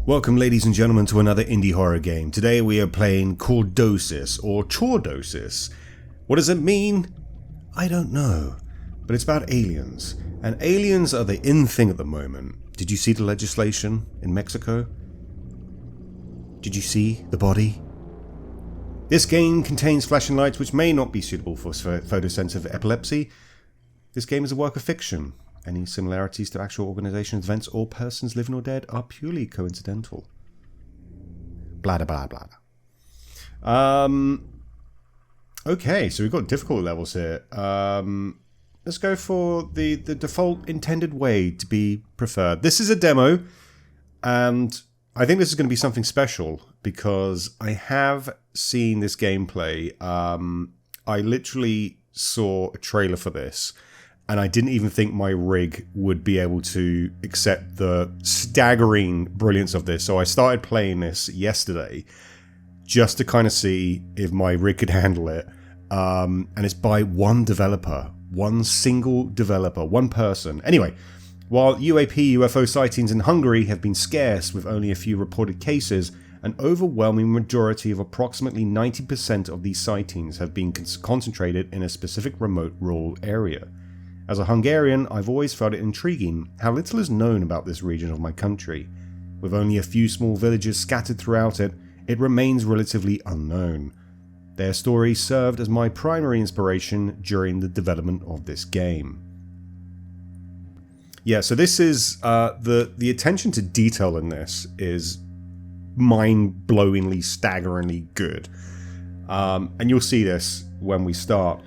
Welcome, ladies and gentlemen, to another indie horror game. Today we are playing CHORDOSIS, or CHORDOSIS. What does it mean? I don't know. But it's about aliens. And aliens are the in thing at the moment. Did you see the legislation in Mexico? Did you see the body? This game contains flashing lights which may not be suitable for photosensitive epilepsy. This game is a work of fiction. Any similarities to actual organizations, events, or persons living or dead are purely coincidental. Blah, blah, blah, blah. Okay, so we've got difficult levels here. Let's go for the default intended way to be preferred. This is a demo, and I think this is going to be something special because I have seen this gameplay. I literally saw a trailer for this, and I didn't even think my rig would be able to accept the staggering brilliance of this. So I started playing this yesterday just to kind of see if my rig could handle it. And it's by one developer, one single developer, one person. Anyway, while UAP UFO sightings in Hungary have been scarce with only a few reported cases, an overwhelming majority of approximately 90% of these sightings have been concentrated in a specific remote rural area. As a Hungarian, I've always found it intriguing how little is known about this region of my country. With only a few small villages scattered throughout it, it remains relatively unknown. Their stories served as my primary inspiration during the development of this game. Yeah, so this is, the attention to detail in this is mind-blowingly, staggeringly good. And you'll see this when we start.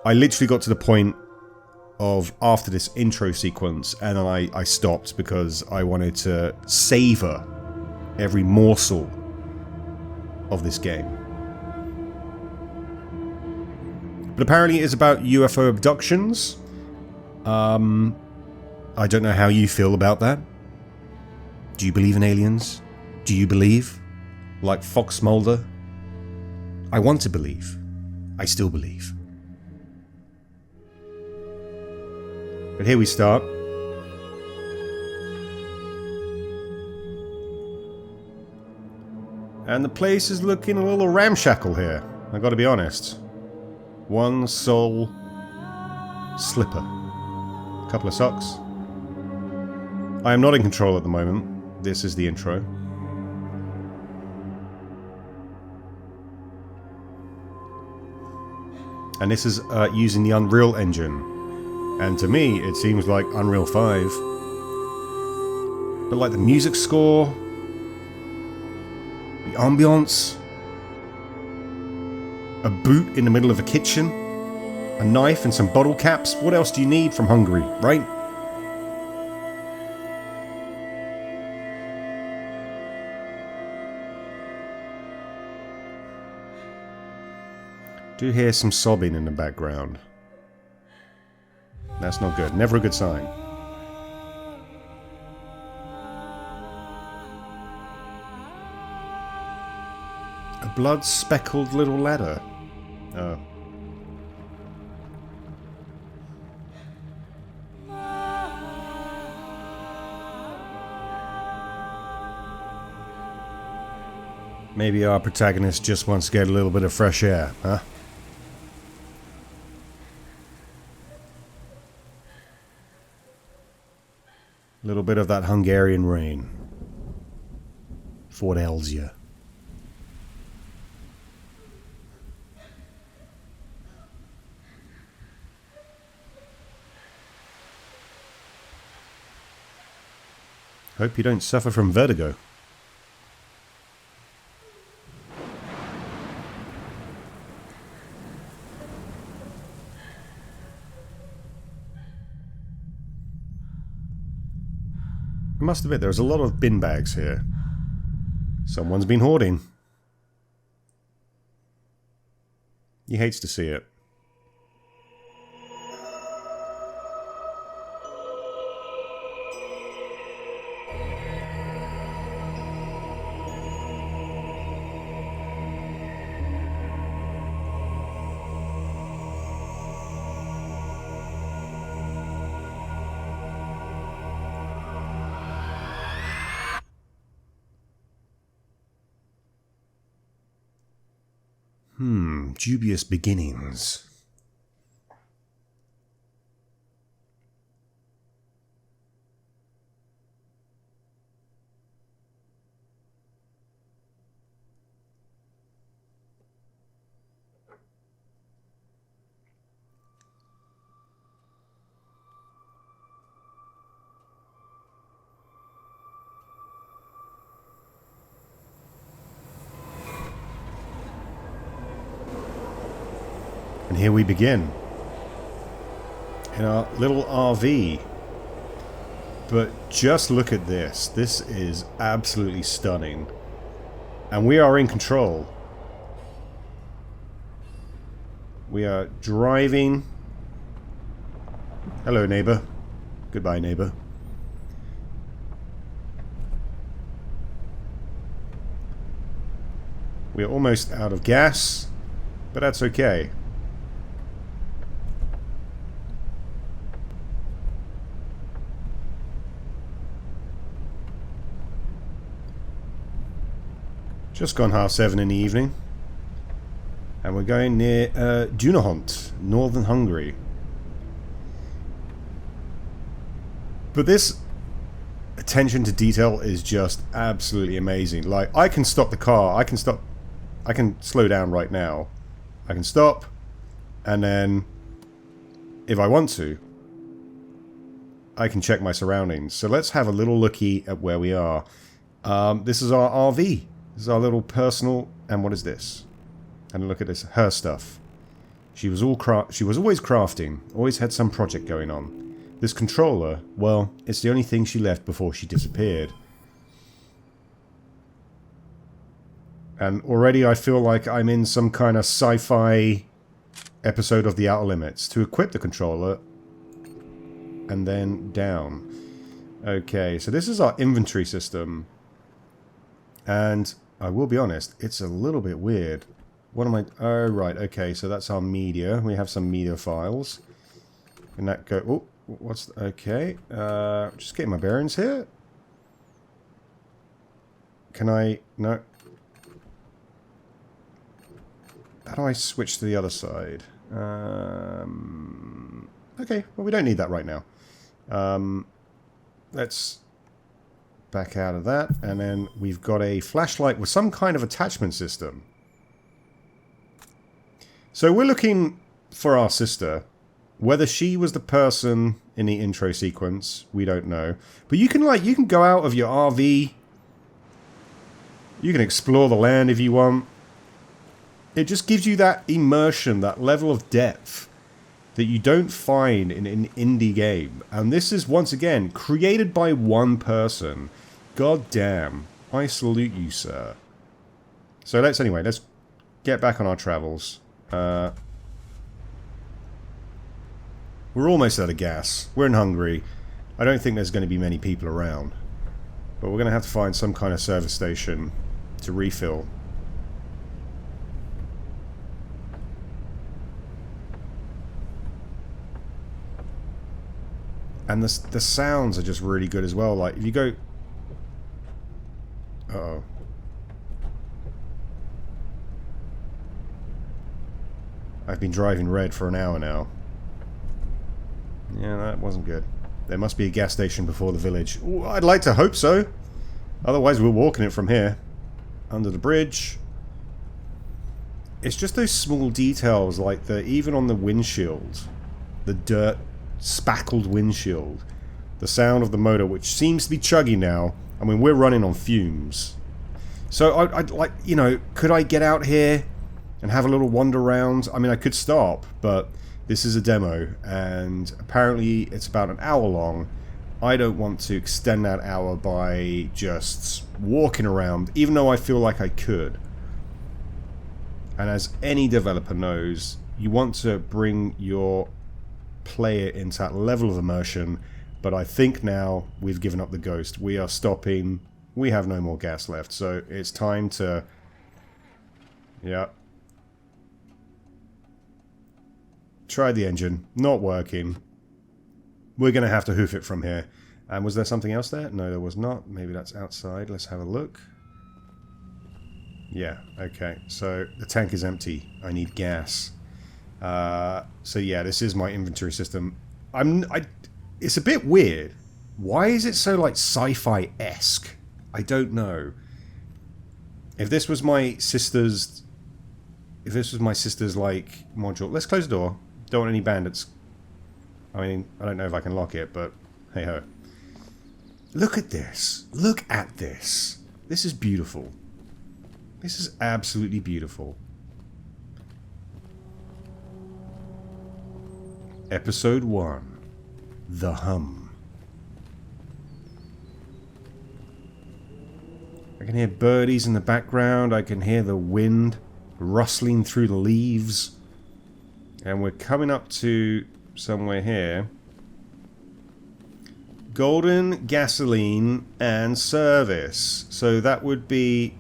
I literally got to the point of after this intro sequence, and then I stopped because I wanted to savor every morsel of this game. But apparently it's about UFO abductions. I don't know how you feel about that. Do you believe in aliens? Do you believe? Like Fox Mulder? I want to believe. I still believe. But here we start. And the place is looking a little ramshackle here, I gotta be honest. One sole slipper. A couple of socks. I am not in control at the moment. This is the intro. And this is using the Unreal Engine. And to me, it seems like Unreal 5. But like the music score, the ambience, a boot in the middle of a kitchen, a knife and some bottle caps. What else do you need from Hungary, right? Do hear some sobbing in the background. That's not good. Never a good sign. A blood-speckled little ladder. Oh. Maybe our protagonist just wants to get a little bit of fresh air, huh? A little bit of that Hungarian rain. Fort Elsia. Hope you don't suffer from vertigo. I must admit, there's a lot of bin bags here. Someone's been hoarding. He hates to see it. Dubious beginnings. And here we begin. In our little RV. But just look at this. This is absolutely stunning. And we are in control. We are driving. Hello, neighbor. Goodbye, neighbor. We're almost out of gas, but that's okay. Just gone 7:30 in the evening. And we're going near Dunahont, northern Hungary. But this attention to detail is just absolutely amazing. Like, I can stop the car, I can slow down right now. I can stop, and then, if I want to, I can check my surroundings. So let's have a little looky at where we are. This is our RV. This is our little personal... And what is this? And look at this. Her stuff. She was always crafting. Always had some project going on. This controller, well, it's the only thing she left before she disappeared. And already I feel like I'm in some kind of sci-fi episode of The Outer Limits. To equip the controller, and then down. Okay, so this is our inventory system. And I will be honest, it's a little bit weird. What am I... Oh, right, okay, so that's our media. We have some media files. Can that go... Oh, what's... Okay, just getting my bearings here. Can I... No. How do I switch to the other side? Okay, well, we don't need that right now. Let's back out of that, and then we've got a flashlight with some kind of attachment system. So we're looking for our sister. Whether she was the person in the intro sequence, we don't know. But you can go out of your RV. You can explore the land if you want. It just gives you that immersion, that level of depth that you don't find in an indie game. And this is, once again, created by one person. God damn. I salute you, sir. So let's get back on our travels. We're almost out of gas. We're in Hungary. I don't think there's going to be many people around. But we're going to have to find some kind of service station to refill. And the sounds are just really good as well. Like, if you go... Uh-oh. I've been driving red for an hour now. Yeah, that wasn't good. There must be a gas station before the village. Ooh, I'd like to hope so. Otherwise, we're walking it from here. Under the bridge. It's just those small details, like even on the windshield. The dirt... spackled windshield, the sound of the motor, which seems to be chuggy now. I mean, we're running on fumes. So I'd like, you know, could I get out here and have a little wander around? I mean, I could stop, but this is a demo, and apparently it's about an hour long. I don't want to extend that hour by just walking around, even though I feel like I could. And as any developer knows, you want to bring your player into that level of immersion, but I think now we've given up the ghost. We are stopping. We have no more gas left, so it's time to... Yeah. Try the engine. Not working. We're going to have to hoof it from here. And was there something else there? No, there was not. Maybe that's outside. Let's have a look. Yeah, okay. So the tank is empty. I need gas. So yeah, this is my inventory system. It's a bit weird. Why is it so like sci-fi-esque? I don't know. If this was my sister's like module, let's close the door. Don't want any bandits. I mean, I don't know if I can lock it, but hey ho. Look at this. Look at this. This is beautiful. This is absolutely beautiful. Episode 1. The Hum. I can hear birdies in the background. I can hear the wind rustling through the leaves. And we're coming up to somewhere here. Golden gasoline and service. So that would be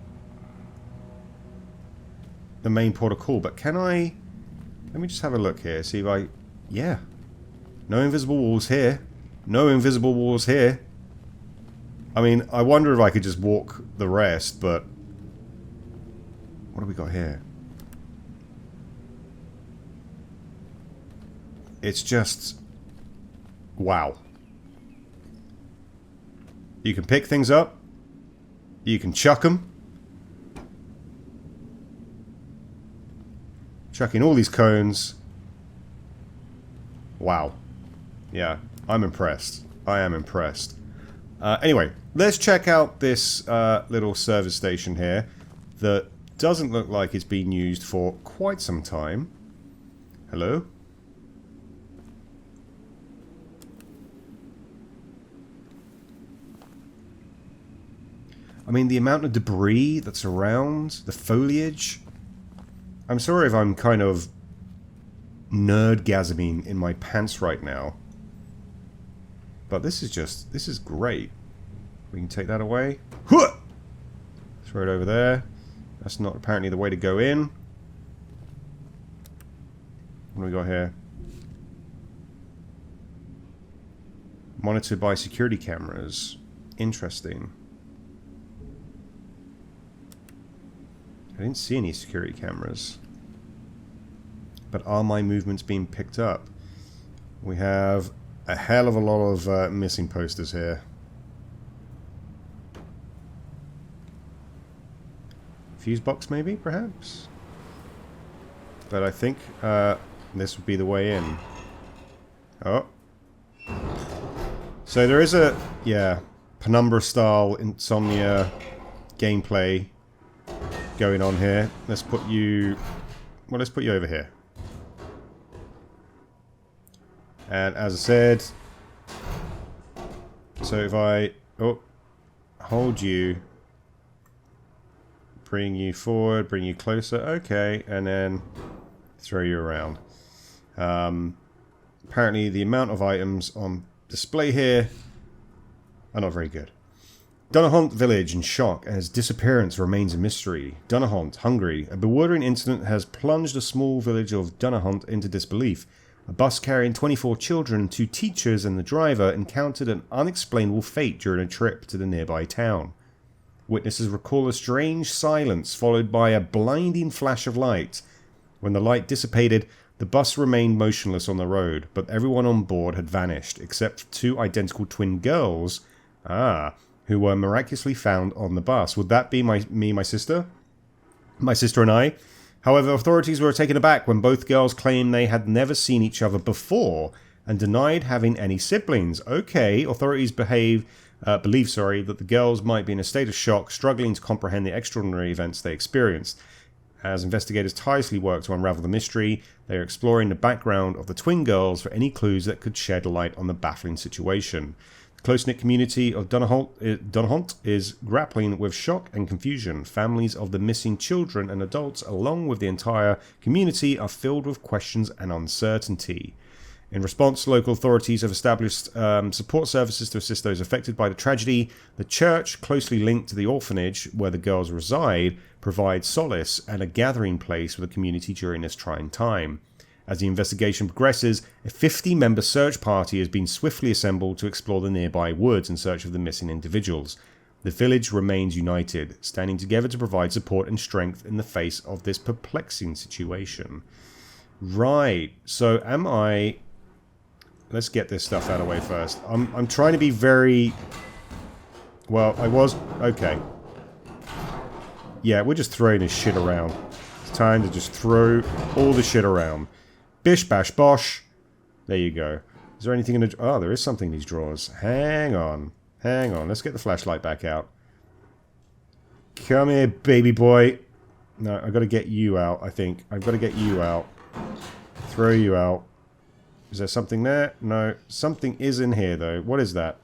the main port of call. But can I... Let me just have a look here. See if I... Yeah. No invisible walls here. No invisible walls here. I mean, I wonder if I could just walk the rest, but... What do we got here? It's just... Wow. You can pick things up. You can chuck them. Chucking all these cones. Wow. Yeah, I'm impressed. I am impressed. Anyway, let's check out this little service station here that doesn't look like it's been used for quite some time. Hello? I mean, the amount of debris that's around, the foliage. I'm sorry if I'm kind of nerdgasming in my pants right now. But this is great. We can take that away. Throw it over there. That's not apparently the way to go in. What do we got here? Monitored by security cameras. Interesting. I didn't see any security cameras. But are my movements being picked up? We have a hell of a lot of missing posters here. Fuse box maybe, perhaps? But I think this would be the way in. Oh. So there is a, yeah, Penumbra style Insomnia gameplay going on here. Let's put you, well, let's put you over here. And as I said, so if I hold you, bring you forward, bring you closer, okay, and then throw you around. Apparently the amount of items on display here are not very good. Dunahont village in shock as disappearance remains a mystery. Dunahont, Hungary. A bewildering incident has plunged a small village of Dunahont into disbelief. A bus carrying 24 children, 2 teachers and the driver encountered an unexplainable fate during a trip to the nearby town. Witnesses recall a strange silence followed by a blinding flash of light. When the light dissipated, the bus remained motionless on the road, but everyone on board had vanished, except for 2 identical twin girls, who were miraculously found on the bus. Would that be my sister? My sister and I? However, authorities were taken aback when both girls claimed they had never seen each other before and denied having any siblings. Okay, authorities believe that the girls might be in a state of shock, struggling to comprehend the extraordinary events they experienced. As investigators tirelessly work to unravel the mystery, they are exploring the background of the twin girls for any clues that could shed light on the baffling situation. The close-knit community of Dunahont is grappling with shock and confusion. Families of the missing children and adults, along with the entire community, are filled with questions and uncertainty. In response, local authorities have established support services to assist those affected by the tragedy. The church, closely linked to the orphanage where the girls reside, provides solace and a gathering place for the community during this trying time. As the investigation progresses, a 50-member search party has been swiftly assembled to explore the nearby woods in search of the missing individuals. The village remains united, standing together to provide support and strength in the face of this perplexing situation. Right, so am I... Let's get this stuff out of the way first. I'm trying to be very... Well, I was... Okay. Yeah, we're just throwing this shit around. It's time to just throw all the shit around. Bish, bash, bosh. There you go. Is there anything in the... Oh, there is something in these drawers. Hang on. Hang on. Let's get the flashlight back out. Come here, baby boy. No, I've got to get you out, I think. I've got to get you out. Throw you out. Is there something there? No. Something is in here, though. What is that?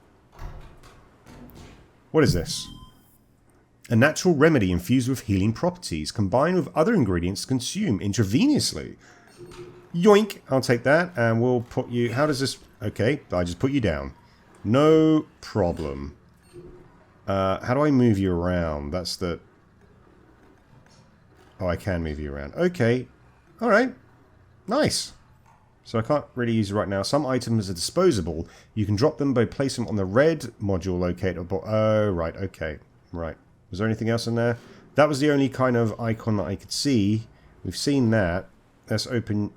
What is this? A natural remedy infused with healing properties, combined with other ingredients to consume intravenously. Yoink! I'll take that, and we'll put you... How does this... Okay, I just put you down. No problem. How do I move you around? That's the... Oh, I can move you around. Okay. Alright. Nice. So I can't really use it right now. Some items are disposable. You can drop them by placing them on the red module located. Oh, right. Okay. Right. Was there anything else in there? That was the only kind of icon that I could see. We've seen that. Let's open...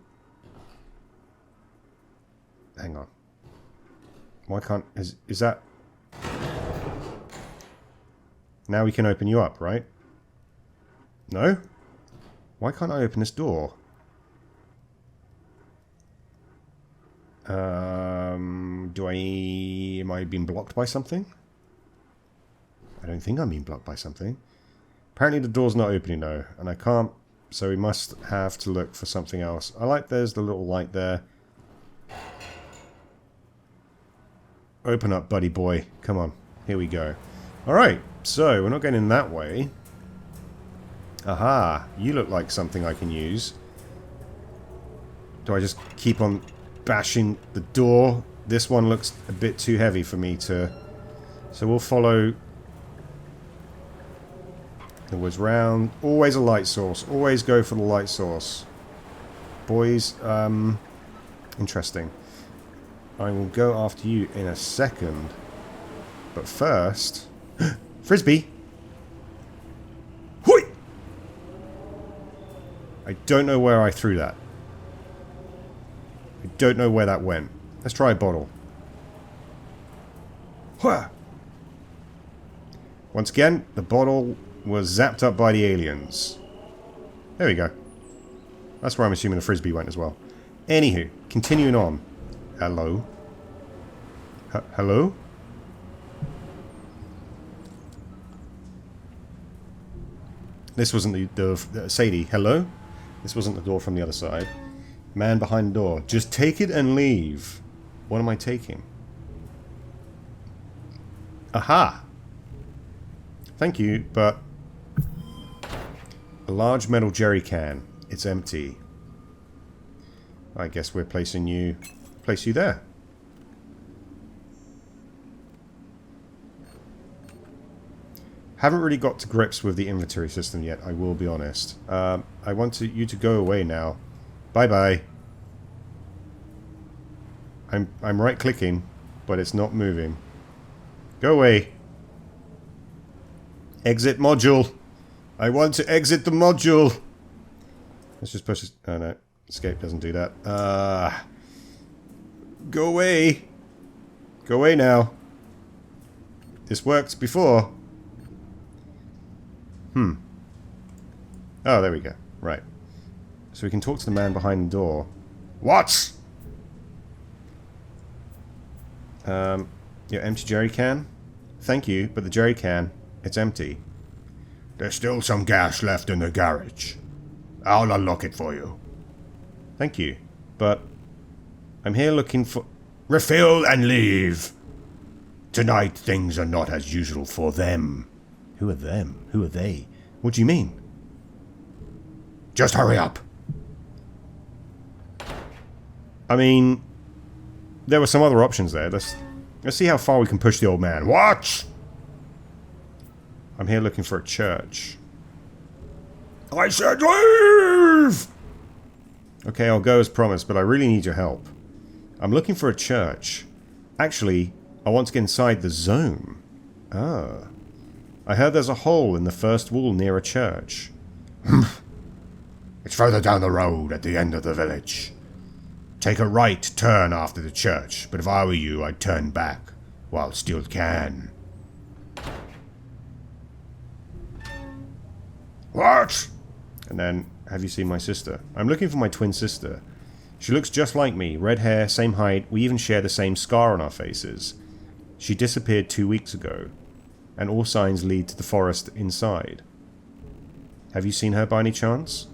Hang on. Why can't... Is that... Now we can open you up, right? No? Why can't I open this door? Am I being blocked by something? I don't think I'm being blocked by something. Apparently the door's not opening though, and I can't... So we must have to look for something else. I like there's the little light there. Open up, buddy boy. Come on. Here we go. Alright, so we're not going in that way. Aha, you look like something I can use. Do I just keep on bashing the door? This one looks a bit too heavy for me to... So we'll follow the woods round. Always a light source. Always go for the light source. Boys, interesting. I will go after you in a second. But first... Frisbee! Hoi! I don't know where I threw that. I don't know where that went. Let's try a bottle. Hua! Once again, the bottle was zapped up by the aliens. There we go. That's where I'm assuming the Frisbee went as well. Anywho, continuing on. Hello? Hello? This wasn't the Sadie, hello? This wasn't the door from the other side. Man behind the door. Just take it and leave. What am I taking? Aha! Thank you, but... A large metal jerry can. It's empty. I guess we're placing you... Place you there. Haven't really got to grips with the inventory system yet, I will be honest. I want you to go away now. Bye-bye. I'm right-clicking, but it's not moving. Go away. Exit module. I want to exit the module. Let's just push this. Oh no, escape doesn't do that. Go away. Go away now. This worked before. Oh, there we go. Right. So we can talk to the man behind the door. What? Your empty jerry can? Thank you, but the jerry can, it's empty. There's still some gas left in the garage. I'll unlock it for you. Thank you, but I'm here looking for... Refill and leave. Tonight things are not as usual for them. Who are them? Who are they? What do you mean? Just hurry up. I mean, there were some other options there. Let's see how far we can push the old man. What? I'm here looking for a church. I said leave! Okay, I'll go as promised, but I really need your help. I'm looking for a church. Actually, I want to get inside the zone. Ah. I heard there's a hole in the first wall near a church. It's further down the road at the end of the village. Take a right turn after the church, but if I were you, I'd turn back while still can. What? And then, have you seen my sister? I'm looking for my twin sister. She looks just like me, red hair, same height, we even share the same scar on our faces. She disappeared 2 weeks ago, and all signs lead to the forest inside. Have you seen her by any chance?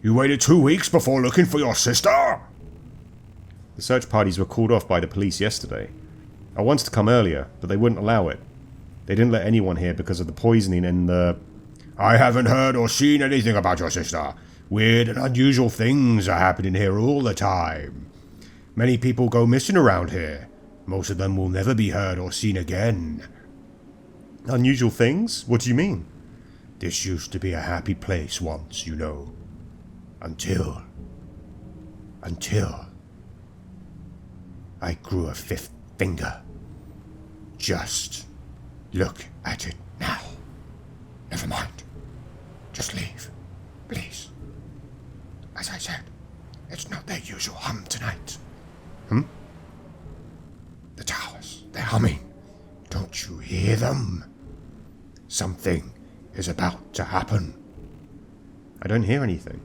You waited 2 weeks before looking for your sister? The search parties were called off by the police yesterday. I wanted to come earlier, but they wouldn't allow it. They didn't let anyone here because of the poisoning and the... I haven't heard or seen anything about your sister. Weird and unusual things are happening here all the time. Many people go missing around here. Most of them will never be heard or seen again. Unusual things? What do you mean? This used to be a happy place once, you know. Until I grew a fifth finger. Just look at it now. Never mind. Just leave, please. As I said, it's not their usual hum tonight. The towers, they're humming. Don't you hear them? Something is about to happen. I don't hear anything.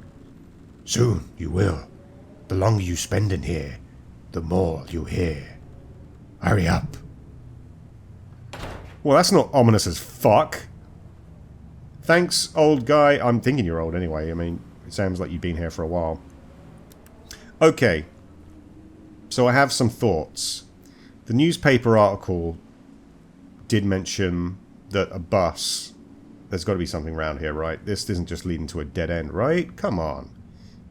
Soon you will. The longer you spend in here, the more you'll hear. Hurry up. Well, that's not ominous as fuck. Thanks, old guy. I'm thinking you're old anyway. I mean, it sounds like you've been here for a while. Okay. So I have some thoughts. The newspaper article did mention that a bus... There's got to be something around here, right? This isn't just leading to a dead end, right? Come on.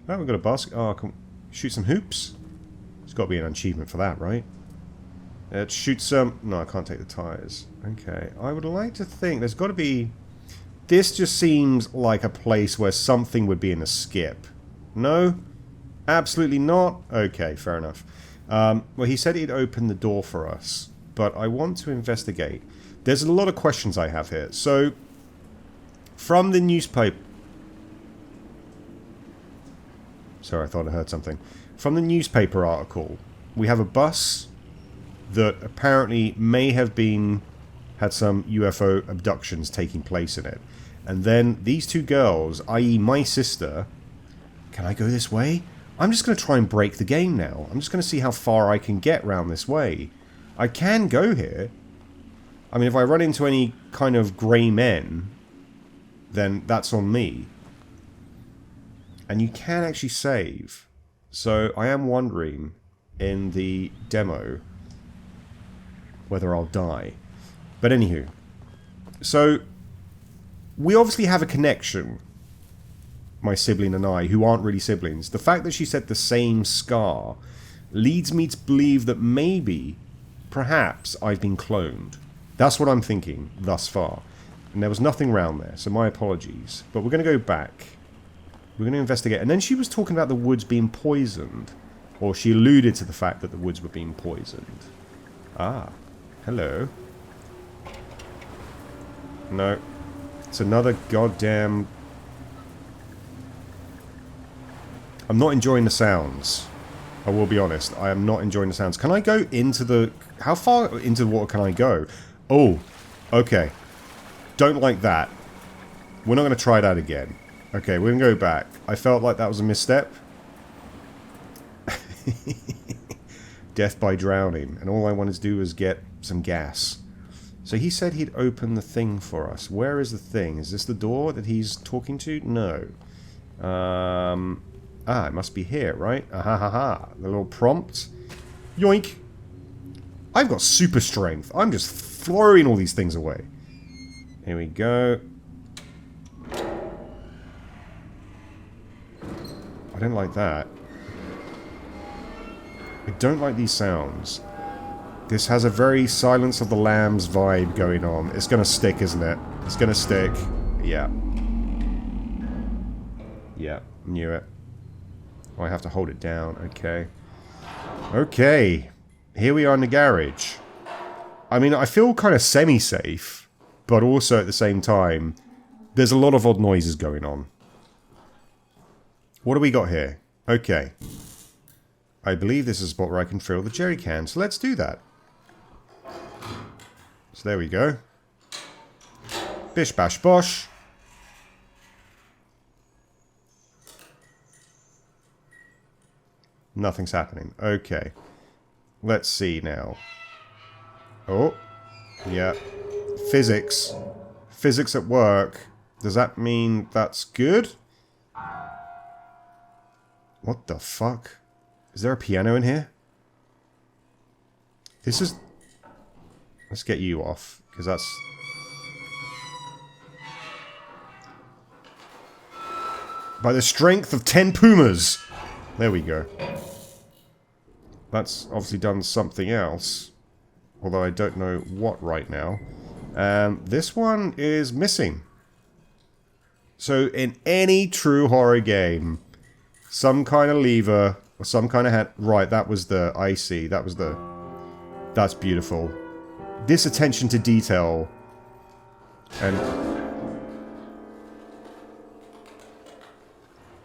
Oh, we've got a bus. Oh, come... Shoot some hoops? There's got to be an achievement for that, right? Let's shoot some... No, I can't take the tires. Okay. I would like to think there's got to be... This just seems like a place where something would be in a skip. No? Absolutely not? Okay, fair enough. Well, he said he'd open the door for us, but I want to investigate. There's a lot of questions I have here. So, from the newspaper... Sorry, I thought I heard something. From the newspaper article, we have a bus that apparently may have had some UFO abductions taking place in it. And then these two girls, i.e. my sister... Can I go this way? I'm just going to try and break the game now. I'm just going to see how far I can get round this way. I can go here. I mean, if I run into any kind of grey men, then that's on me. And you can actually save. So I am wondering in the demo whether I'll die. But anywho. So we obviously have a connection, my sibling and I, who aren't really siblings. The fact that she said the same scar leads me to believe that maybe, perhaps, I've been cloned. That's what I'm thinking thus far. And there was nothing around there, so my apologies. But we're going to go back. We're going to investigate. And then she was talking about the woods being poisoned. Or she alluded to the fact that the woods were being poisoned. Ah. Hello. No. It's another goddamn... I'm not enjoying the sounds. I will be honest. I am not enjoying the sounds. Can I go into the... How far into the water can I go? Oh. Okay. Don't like that. We're not going to try that again. Okay, we're going to go back. I felt like that was a misstep. Death by drowning. And all I wanted to do was get some gas. So he said he'd open the thing for us. Where is the thing? Is this the door that he's talking to? No. It must be here, right? The little prompt. Yoink. I've got super strength. I'm just throwing all these things away. Here we go. I don't like that. I don't like these sounds. This has a very Silence of the Lambs vibe going on. It's gonna stick, isn't it? It's gonna stick. Yeah. Yeah, knew it. Oh, I have to hold it down. Okay. Okay. Here we are in the garage. I mean, I feel kind of semi-safe. but also at the same time, there's a lot of odd noises going on. What do we got here? Okay. I believe this is a spot where I can fill the jerry can, so let's do that. So there we go. Bish bash bosh. Nothing's happening. Okay. Let's see now. Oh. Yeah. Physics. Physics at work. Does that mean that's good? What the fuck? Is there a piano in here? This is... Let's get you off, because that's... By the strength of 10 pumas! There we go. That's obviously done something else. Although I don't know what right now. And this one is missing. So in any true horror game, some kind of lever or some kind of hand... Right, that was the... I see. That was the... That's beautiful. This attention to detail. And...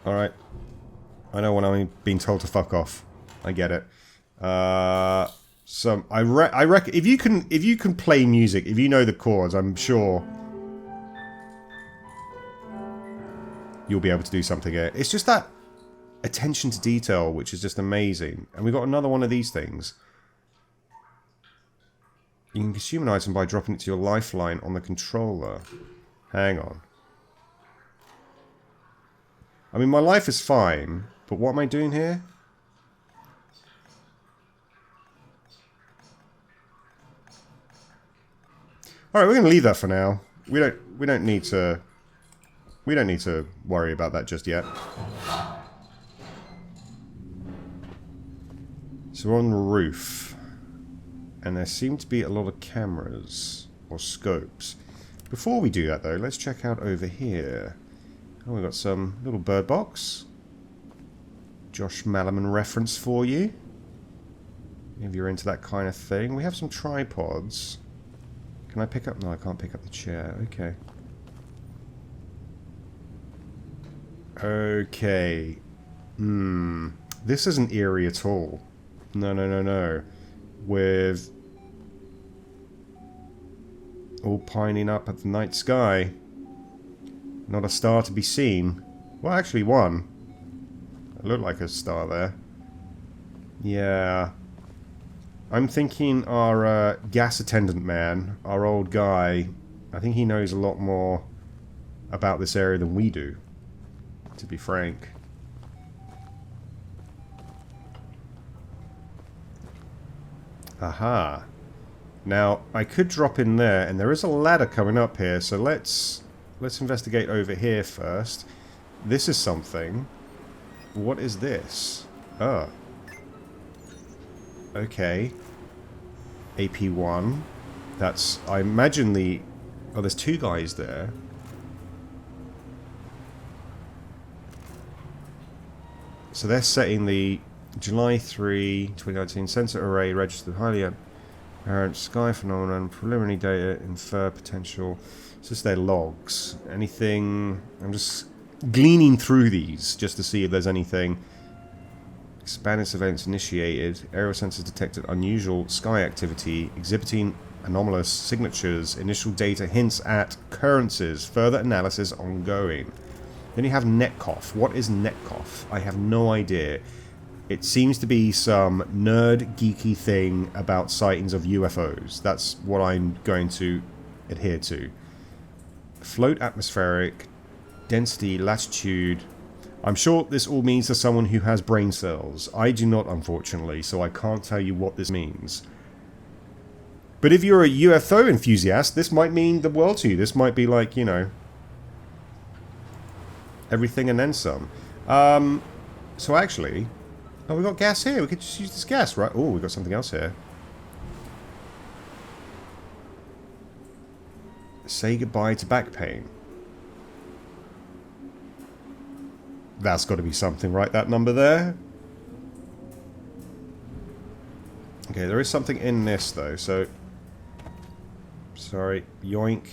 Alright. I know when I'm being told to fuck off. I get it. So I reckon if you can play music, if you know the chords, I'm sure you'll be able to do something here. It's just that attention to detail, which is just amazing. And we got another one of these things. You can consume an item by dropping it to your lifeline on the controller. Hang on. I mean, my life is fine, but what am I doing here? All right, we're going to leave that for now. We don't need to worry about that just yet. So we're on the roof, and there seem to be a lot of cameras or scopes. Before we do that, though, let's check out over here. Oh, we've got some little bird box. Josh Malerman reference for you. If you're into that kind of thing. We have some tripods. Can I pick up? No, I can't pick up the chair. Okay. Okay. This isn't eerie at all. No, no, no, no. With all pining up at the night sky. Not a star to be seen. Well, actually one. It looked like a star there. Yeah. I'm thinking our gas attendant man, our old guy, I think he knows a lot more about this area than we do, to be frank. Aha. Now, I could drop in there, and there is a ladder coming up here, so let's investigate over here first. This is something. What is this? Oh. Okay. AP1. That's... I imagine the... Oh, there's two guys there. So they're setting the July 3, 2019 sensor array registered highly apparent sky phenomenon. Preliminary data infer potential... It's just their logs. Anything... I'm just gleaning through these just to see if there's anything. Expanded events initiated. Aerial sensors detected unusual sky activity, exhibiting anomalous signatures. Initial data hints at occurrences. Further analysis ongoing. Then you have Netcoff. What is Netcoff? I have no idea. It seems to be some nerd geeky thing about sightings of UFOs. That's what I'm going to adhere to. Float atmospheric, density, latitude. I'm sure this all means to someone who has brain cells. I do not, unfortunately, so I can't tell you what this means. But if you're a UFO enthusiast, this might mean the world to you. This might be like, you know, everything and then some. So actually... Oh, we got gas here. We could just use this gas, right? Oh, we got something else here. Say goodbye to back pain. That's got to be something, right? That number there? Okay, there is something in this, though, so... Sorry. Yoink.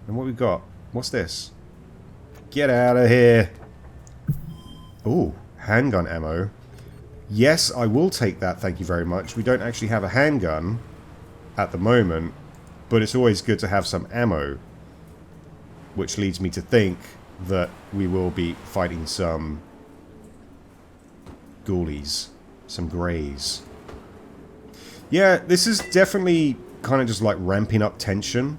And what we got? What's this? Get out of here. Ooh, handgun ammo. Yes, I will take that, thank you very much. We don't actually have a handgun at the moment, but it's always good to have some ammo. Which leads me to think that we will be fighting some ghoulies, some greys. Yeah, this is definitely kind of just like ramping up tension.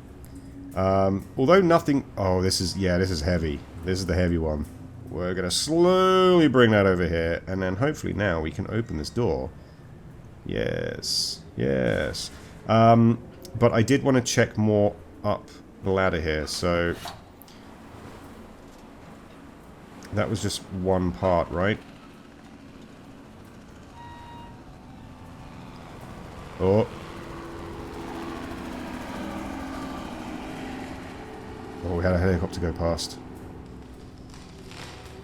Although nothing... Oh, this is heavy. This is the heavy one. We're going to slowly bring that over here, and then hopefully now we can open this door. Yes, yes. But I did want to check more up the ladder here, so... That was just one part, right? Oh. Oh, we had a helicopter go past.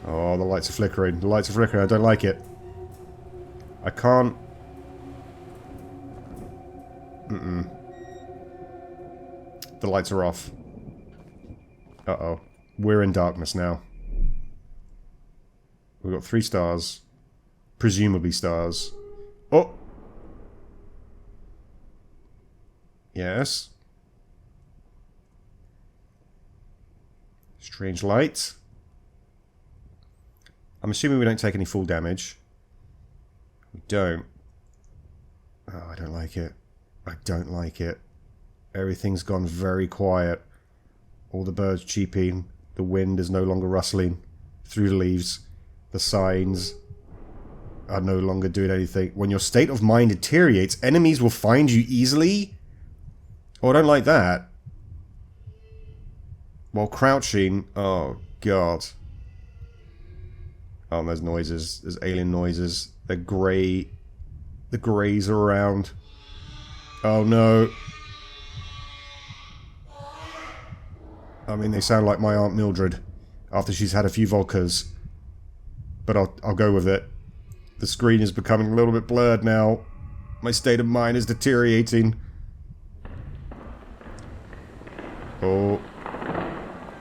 Oh, the lights are flickering. The lights are flickering. I don't like it. I can't... The lights are off. Uh-oh. We're in darkness now. We've got 3 stars. Presumably stars. Oh! Yes. Strange light. I'm assuming we don't take any full damage. We don't. Oh, I don't like it. I don't like it. Everything's gone very quiet. All the birds cheeping. The wind is no longer rustling through the leaves. The signs are no longer doing anything. When your state of mind deteriorates, enemies will find you easily? Oh, I don't like that. While crouching... Oh, God. Oh, and there's noises. There's alien noises. They're grey. The greys are around. Oh, no. I mean, they sound like my Aunt Mildred. After she's had a few vodkas. But I'll go with it. The screen is becoming a little bit blurred now. My state of mind is deteriorating. Oh.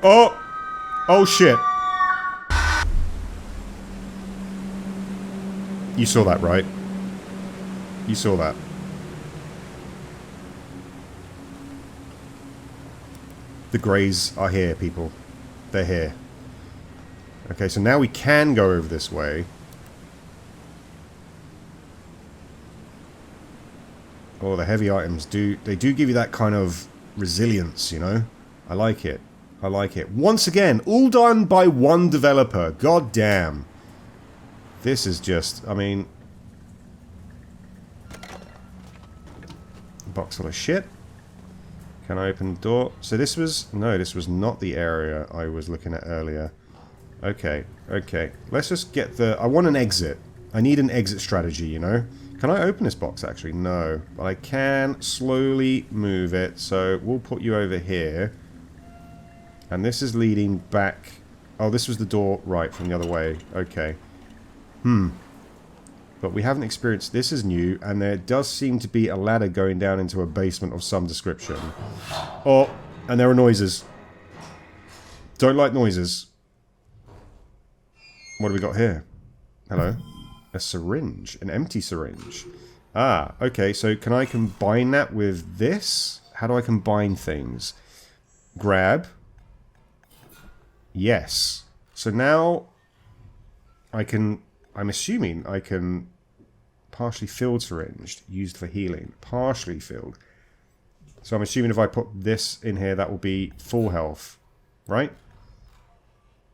Oh! Oh, shit. You saw that, right? You saw that. The greys are here, people. They're here. Okay, so now we can go over this way. Oh, the heavy items do give you that kind of resilience, you know? I like it. I like it. Once again, all done by one developer. God damn. This is just, I mean... Box full of shit. Can I open the door? So this was... No, this was not the area I was looking at earlier. Okay, okay. Let's just get the... I want an exit. I need an exit strategy, you know? Can I open this box, actually? No. But I can slowly move it. So we'll put you over here. And this is leading back... Oh, this was the door, right, from the other way. Okay. But we haven't experienced... This is new, and there does seem to be a ladder going down into a basement of some description. Oh, and there are noises. Don't like noises. What do we got here? Hello? A syringe. An empty syringe. Ah, okay, so can I combine that with this? How do I combine things? Grab. Yes. So now I can... I'm assuming I can... Partially filled syringe. Used for healing. Partially filled. So I'm assuming if I put this in here, that will be full health. Right?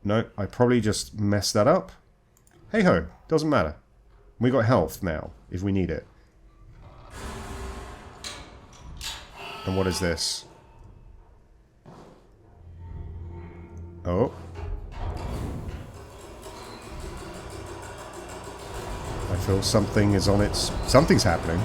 No, I probably just messed that up. Hey ho, doesn't matter. We got health now, if we need it. And what is this? Oh. I feel something is on its... Something's happening.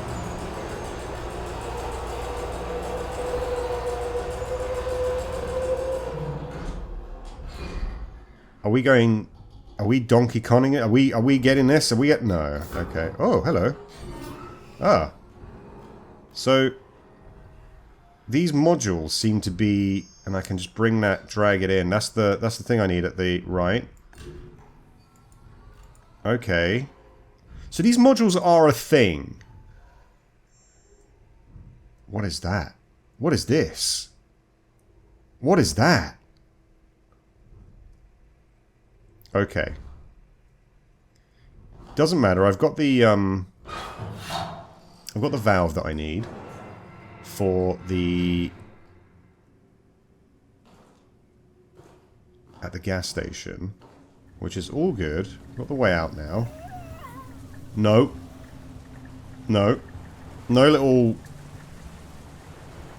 Are we going... Are we Donkey Konning it? Are we getting this? Are we get... No. Okay. Oh, hello. Ah. So... These modules seem to be And I can just bring that, drag it in. That's the thing I need at the right. Okay. So these modules are a thing. What is that? What is this? What is that? Okay. Doesn't matter. I've got the valve that I need for the at the gas station, which is all good. Got the way out now. No. No. No little...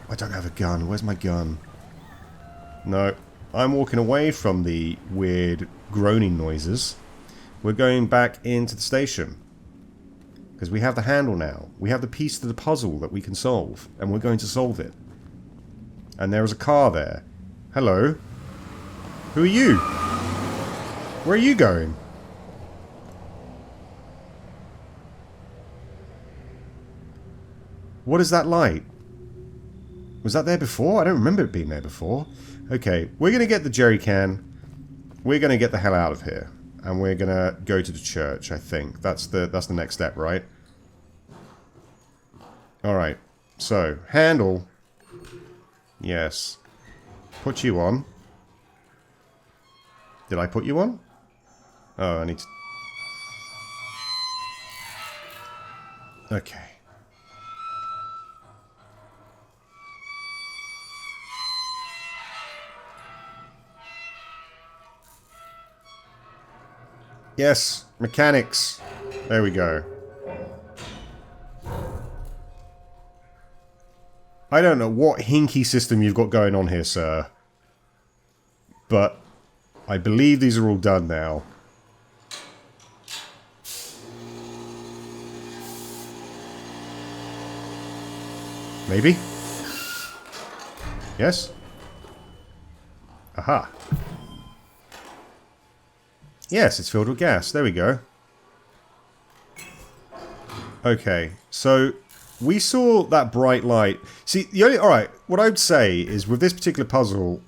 I don't have a gun. Where's my gun? No. I'm walking away from the weird groaning noises. We're going back into the station. Because we have the handle now. We have the piece to the puzzle that we can solve. And we're going to solve it. And there is a car there. Hello. Who are you? Where are you going? What is that light? Was that there before? I don't remember it being there before. Okay, we're going to get the jerry can. We're going to get the hell out of here. And we're going to go to the church, I think. That's the next step, right? Alright. So, handle. Yes. Put you on. Did I put you on? Oh, I need to... Okay. Yes, mechanics. There we go. I don't know what hinky system you've got going on here, sir. But I believe these are all done now. Maybe? Yes? Aha. Yes, it's filled with gas. There we go. Okay, so we saw that bright light. See, the only... Alright, what I would say is with this particular puzzle,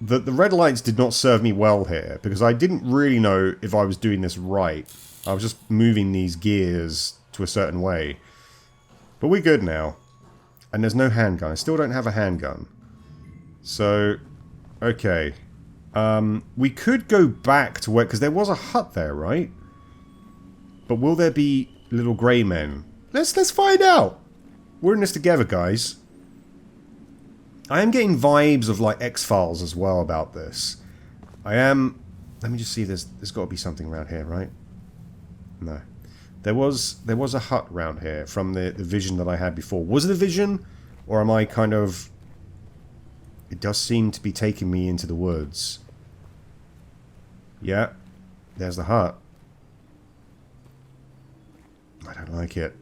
the red lights did not serve me well here, because I didn't really know if I was doing this right. I was just moving these gears to a certain way. But we're good now. And there's no handgun. I still don't have a handgun. So, okay. We could go back to where... Because there was a hut there, right? But will there be little grey men? Let's find out! We're in this together, guys. I am getting vibes of, like, X-Files as well about this. I am... Let me just see, there's got to be something around here, right? No. There was a hut around here from the vision that I had before. Was it a vision? Or am I kind of... It does seem to be taking me into the woods. Yeah. There's the hut. I don't like it.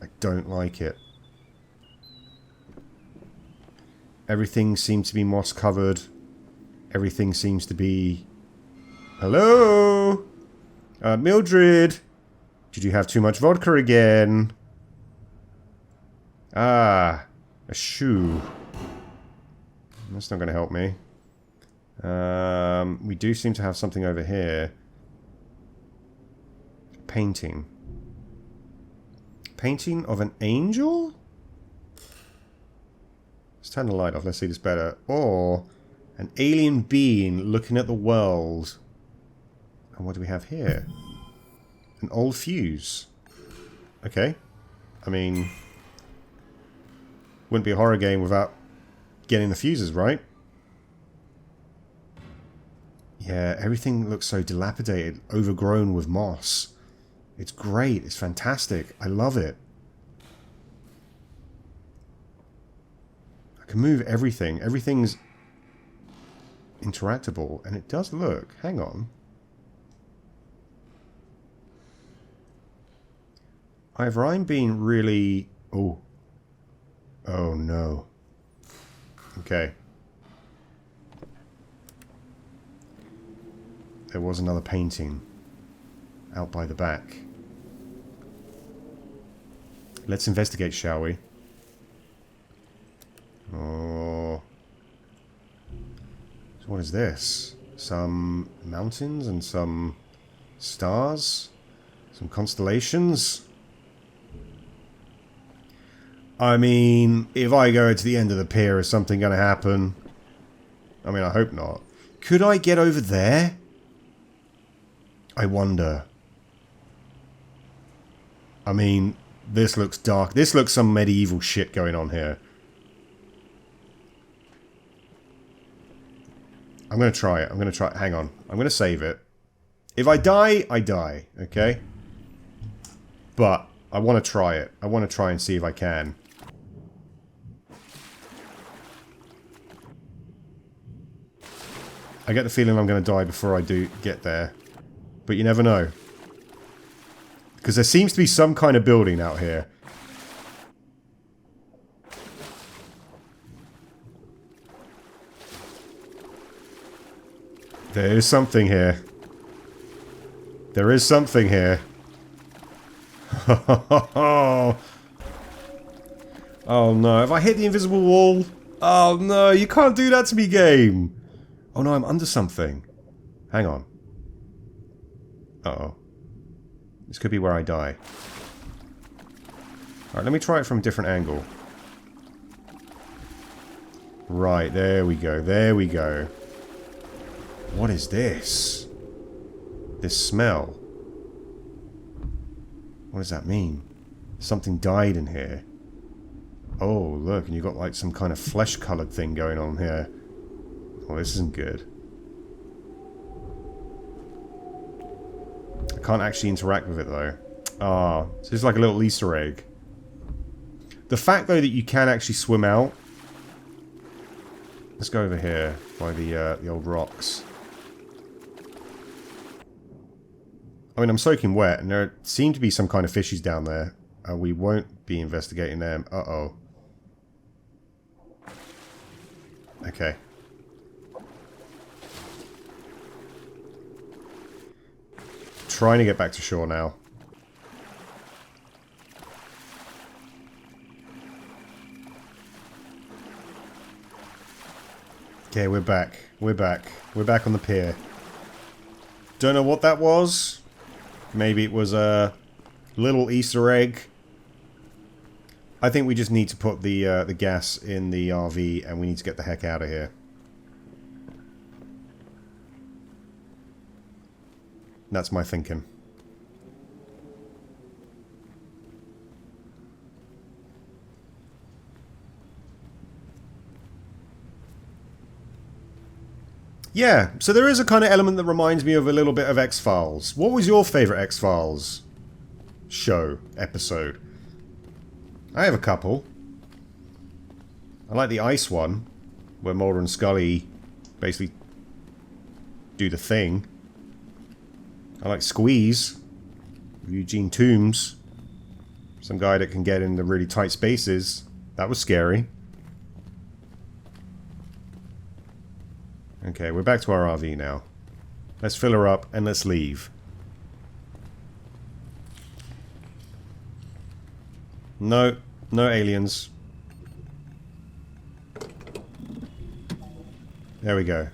I don't like it. Everything seems to be moss covered. Everything seems to be... Hello? Mildred? Did you have too much vodka again? Ah, a shoe. That's not going to help me. We do seem to have something over here. Painting. Painting of an angel? Let's turn the light off. Let's see this better. Or an alien being looking at the world. And what do we have here? An old fuse. Okay. I mean... Wouldn't be a horror game without getting the fuses, right? Yeah, everything looks so dilapidated, overgrown with moss. It's great. It's fantastic. I love it. I can move everything. Everything's interactable. And it does look... Hang on. Either I'm being really... Oh. Oh, no. Okay. There was another painting out by the back. Let's investigate, shall we? Oh. What is this? Some mountains and some stars? Some constellations? I mean, if I go to the end of the pier, is something going to happen? I mean, I hope not. Could I get over there? I wonder. I mean, this looks dark. This looks some medieval shit going on here. I'm going to try it. I'm going to try it. Hang on. I'm going to save it. If I die, I die. Okay? But I want to try it. I want to try and see if I can. I get the feeling I'm going to die before I do get there. But you never know. Because there seems to be some kind of building out here. There is something here. There is something here. Oh no, have I hit the invisible wall? Oh no, you can't do that to me, game! Oh no, I'm under something. Hang on. Uh-oh. This could be where I die. Alright, let me try it from a different angle. Right, there we go, there we go. What is this? This smell. What does that mean? Something died in here. Oh, look, and you've got like some kind of flesh-coloured thing going on here. Oh, this isn't good. I can't actually interact with it, though. Ah, so it's like a little Easter egg. The fact, though, that you can actually swim out... Let's go over here, by the old rocks. I mean, I'm soaking wet, and there seem to be some kind of fishies down there. We won't be investigating them. Uh-oh. Okay. Trying to get back to shore now. Okay, we're back. We're back. We're back on the pier. Don't know what that was. Maybe it was a little Easter egg. I think we just need to put the gas in the RV and we need to get the heck out of here. That's my thinking. Yeah, so there is a kind of element that reminds me of a little bit of X-Files. What was your favourite X-Files show, episode? I have a couple. I like the ice one, where Mulder and Scully basically do the thing. I like Squeeze, with Eugene Toombs. Some guy that can get into really tight spaces. That was scary. Okay, we're back to our RV now. Let's fill her up and let's leave. No, no aliens. There we go.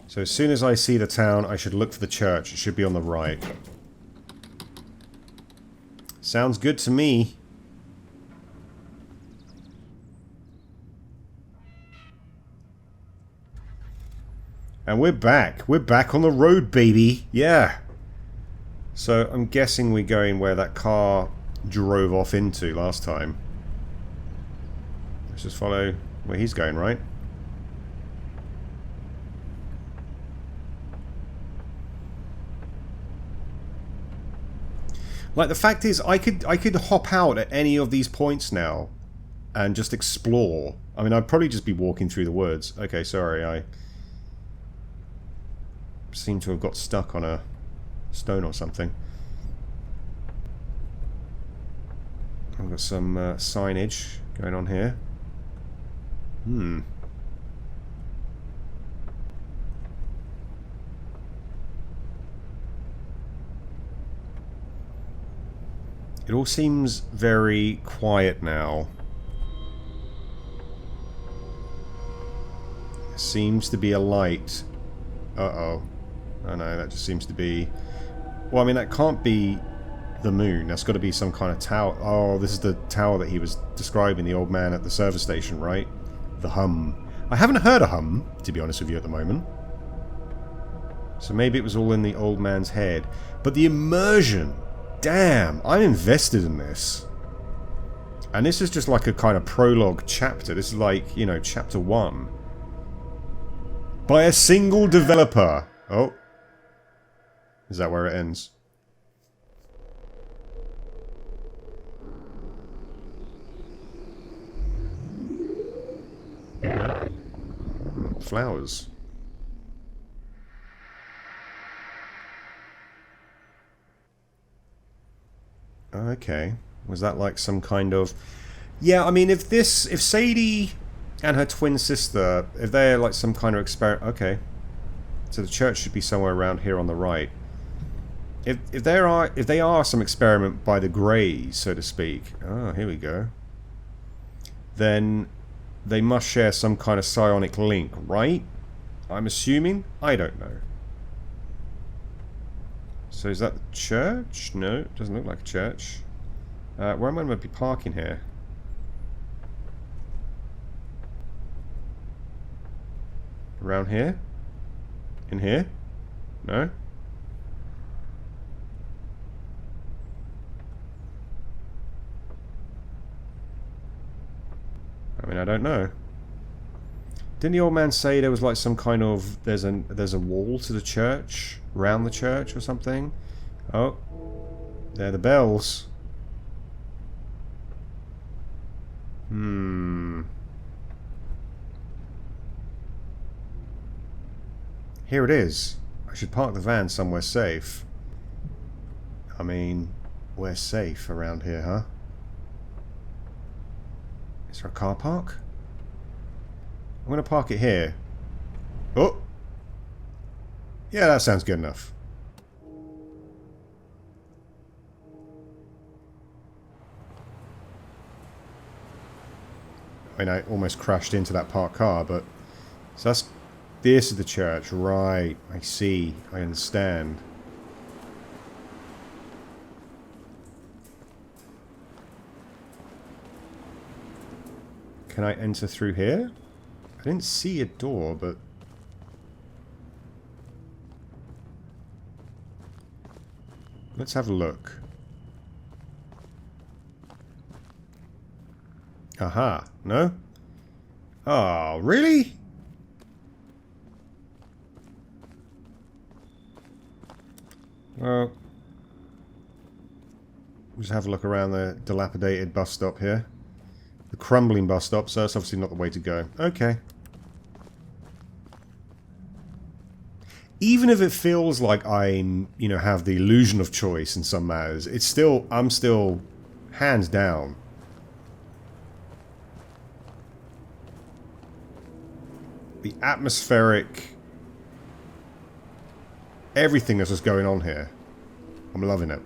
So as soon as I see the town, I should look for the church. It should be on the right. Sounds good to me. And we're back. We're back on the road, baby. Yeah. So I'm guessing we're going where that car drove off into last time. Let's just follow where he's going, right? Like, the fact is, I could hop out at any of these points now and just explore. I mean, I'd probably just be walking through the woods. Okay, sorry, I seem to have got stuck on a stone or something. I've got some signage going on here. It all seems very quiet now. Seems to be a light. Uh-oh. Oh no, that just seems to be... Well, I mean, that can't be the moon. That's got to be some kind of tower. Oh, this is the tower that he was describing, the old man at the service station, right? The hum. I haven't heard a hum, to be honest with you, at the moment. So maybe it was all in the old man's head. But the immersion! Damn, I'm invested in this. And this is just like a kind of prologue chapter. This is like, you know, chapter 1. By a single developer. Oh. Is that where it ends? Flowers. Okay. Was that like some kind of... Yeah, I mean, if Sadie and her twin sister, if they're like some kind of experiment... Okay. So the church should be somewhere around here on the right. If they are some experiment by the Greys, so to speak... Oh, here we go. Then they must share some kind of psionic link, right? I'm assuming? I don't know. So is that the church? No, it doesn't look like a church. Where am I going to be parking here? Around here? In here? No? I mean, I don't know. Didn't the old man say there was like some kind of... There's a wall to the church? Around the church or something? Oh. They're the bells. Here it is. I should park the van somewhere safe. I mean, we're safe around here, huh? Is there a car park? I'm going to park it here. Oh! Yeah, that sounds good enough. I mean, I almost crashed into that parked car, but... So that's... This is the church, right. I see. I understand. Can I enter through here? I didn't see a door, but... Let's have a look. Aha. No? Oh, really? Well... Just have a look around the dilapidated bus stop here. The crumbling bus stop, so that's obviously not the way to go. Okay. Even if it feels like I'm, you know, have the illusion of choice in some matters, it's still, I'm still hands down. The atmospheric, everything that's just going on here. I'm loving it.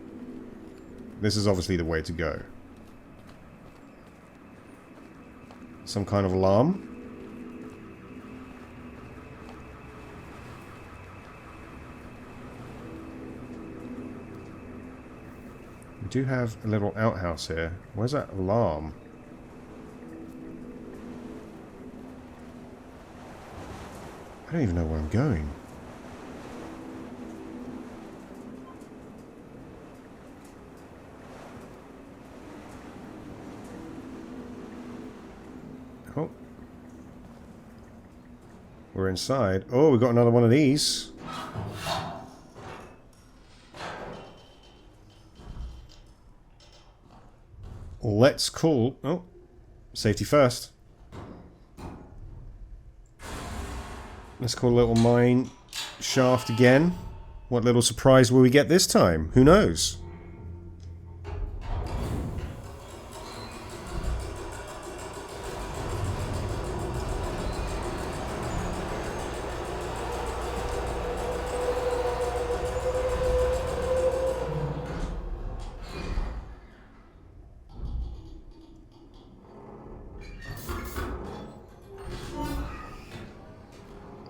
This is obviously the way to go. Some kind of alarm. We do have a little outhouse here. Where's that alarm? I don't even know where I'm going. Oh. We're inside. Oh, we've got another one of these. Let's call... Oh. Safety first. Let's call a little mine shaft again. What little surprise will we get this time? Who knows?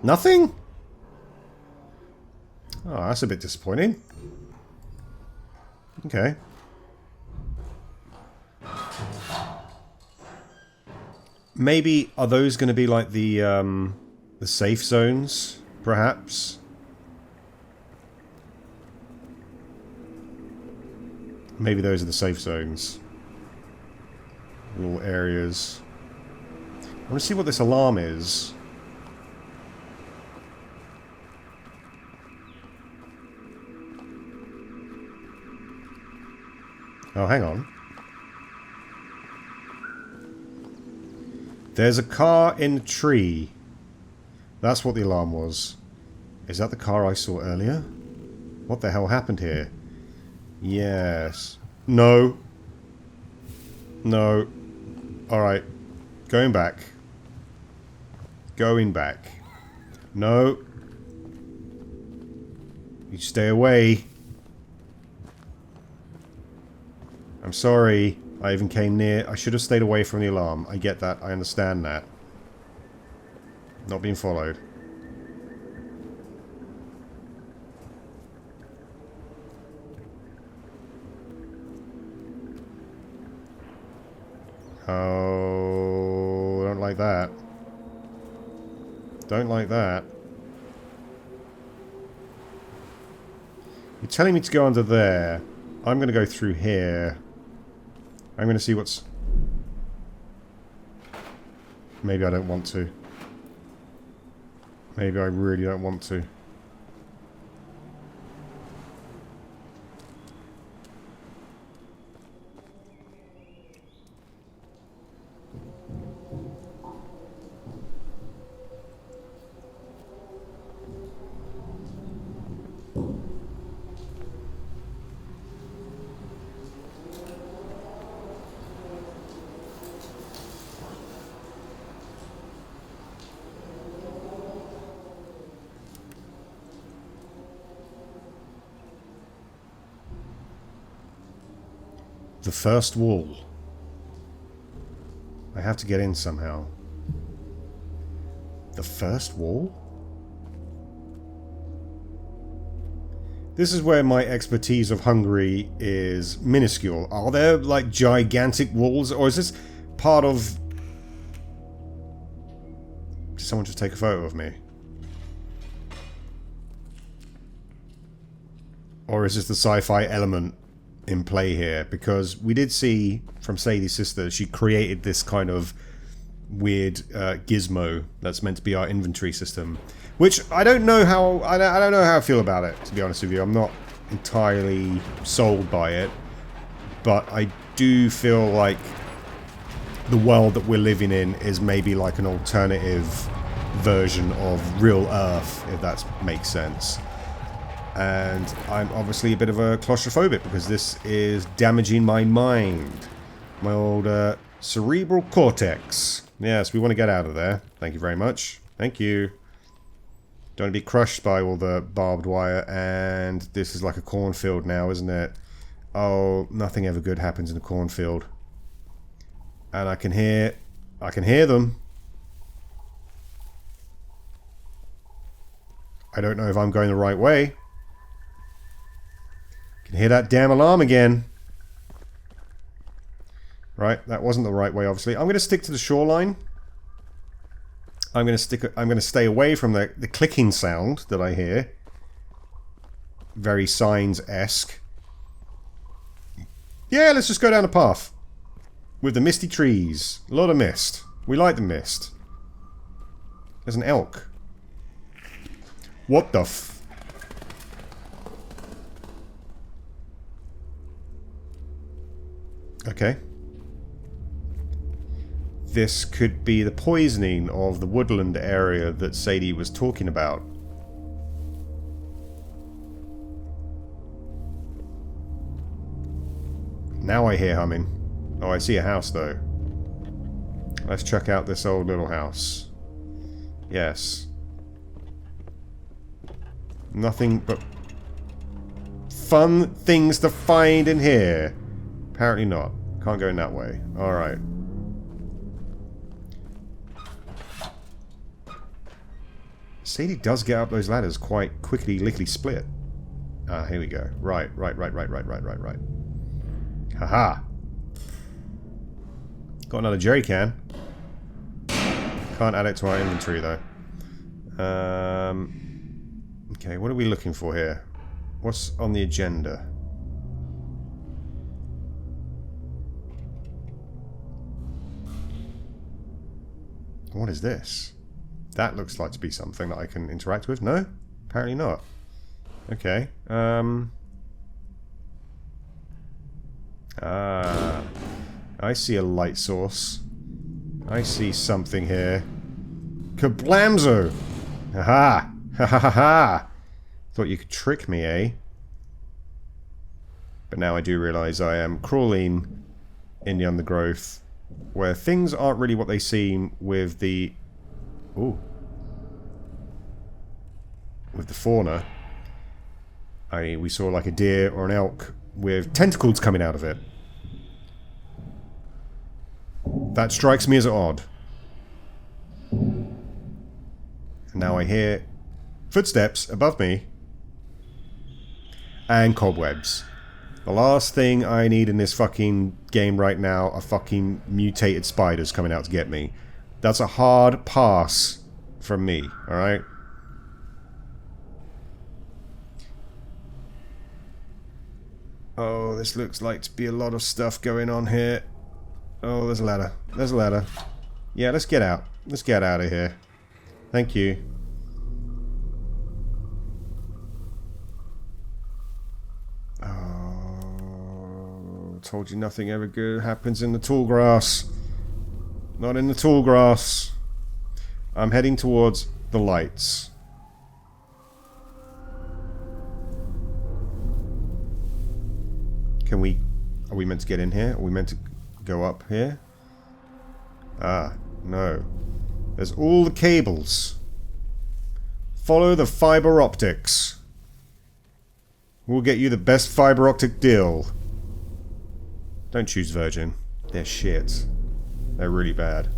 Nothing? Oh, that's a bit disappointing. Okay. Maybe, are those going to be like the safe zones, perhaps? Maybe those are the safe zones. Little areas. I want to see what this alarm is. Oh, hang on. There's a car in a tree. That's what the alarm was. Is that the car I saw earlier? What the hell happened here? Yes. No. No. Alright. Going back. Going back. No. You stay away. I'm sorry. I even came near. I should have stayed away from the alarm. I get that. I understand that. Not being followed. Oh, don't like that. Don't like that. You're telling me to go under there. I'm going to go through here. I'm going to see what's... Maybe I don't want to. Maybe I really don't want to. The first wall. I have to get in somehow. The first wall? This is where my expertise of Hungary is minuscule. Are there, like, gigantic walls? Or is this part of... Did someone just take a photo of me? Or is this the sci-fi element in play here? Because we did see from Sadie's sister, she created this kind of weird gizmo that's meant to be our inventory system, which I don't know how I don't know how I feel about it, to be honest with you. I'm not entirely sold by it, but I do feel like the world that we're living in is maybe like an alternative version of real Earth, if that makes sense. And I'm obviously a bit of a claustrophobic because this is damaging my mind. My old cerebral cortex. Yes, we want to get out of there. Thank you very much. Thank you. Don't want to be crushed by all the barbed wire. And this is like a cornfield now, isn't it? Oh, nothing ever good happens in a cornfield. And I can hear them. I don't know if I'm going the right way. Hear that damn alarm again. Right, that wasn't the right way, obviously. I'm going to stick to the shoreline. I'm going to stay away from the clicking sound that I hear. Very Signs-esque. Yeah, let's just go down the path. With the misty trees. A lot of mist. We like the mist. There's an elk. What the f... Okay. This could be the poisoning of the woodland area that Sadie was talking about. Now I hear humming. Oh, I see a house though. Let's check out this old little house. Yes. Nothing but fun things to find in here. Apparently not. Can't go in that way. Alright. Sadie does get up those ladders quite quickly, lickety split. Ah, here we go. Right. Haha. Got another jerry can. Can't add it to our inventory though. Okay, what are we looking for here? What's on the agenda? What is this? That looks like to be something that I can interact with. No? Apparently not. Okay. I see a light source. I see something here. Kablamzo! Haha! Ha ha ha ha! Thought you could trick me, eh? But now I do realise I am crawling in the undergrowth, where things aren't really what they seem with the... Ooh. With the fauna. We saw like a deer or an elk with tentacles coming out of it. That strikes me as odd. And now I hear footsteps above me. And cobwebs. The last thing I need in this fucking game right now are fucking mutated spiders coming out to get me. That's a hard pass from me, alright? Oh, this looks like to be a lot of stuff going on here. Oh, there's a ladder. There's a ladder. Yeah, let's get out. Let's get out of here. Thank you. Oh, told you nothing ever good happens in the tall grass. Not in the tall grass. I'm heading towards the lights. Can we... Are we meant to get in here? Are we meant to go up here? Ah, no. There's all the cables. Follow the fiber optics. We'll get you the best fiber optic deal. Don't choose Virgin. They're shit. They're really bad.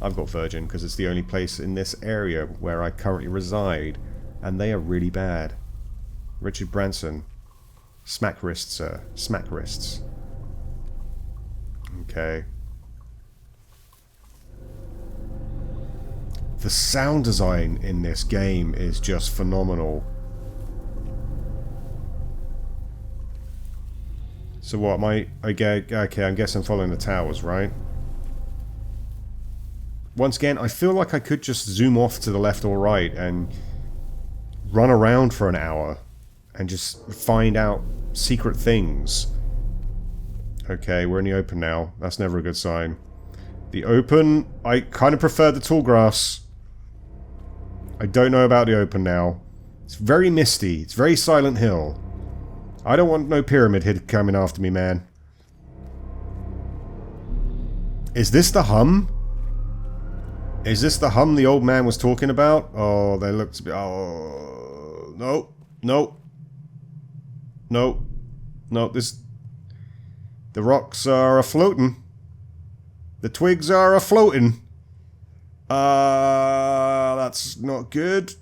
I've got Virgin because it's the only place in this area where I currently reside. And they are really bad. Richard Branson. Smack wrists, sir. Smack wrists. Okay. The sound design in this game is just phenomenal. So what, okay, I'm guessing following the towers, right? Once again, I feel like I could just zoom off to the left or right and run around for an hour and just find out secret things. Okay, we're in the open now. That's never a good sign. The open, I kind of prefer the tall grass. I don't know about the open now. It's very misty. It's very Silent Hill. I don't want no pyramid head coming after me, man. Is this the hum? Is this the hum the old man was talking about? Oh, they look to be... Oh, no. No. No. No, this... The rocks are a-floating. The twigs are a-floating. That's not good.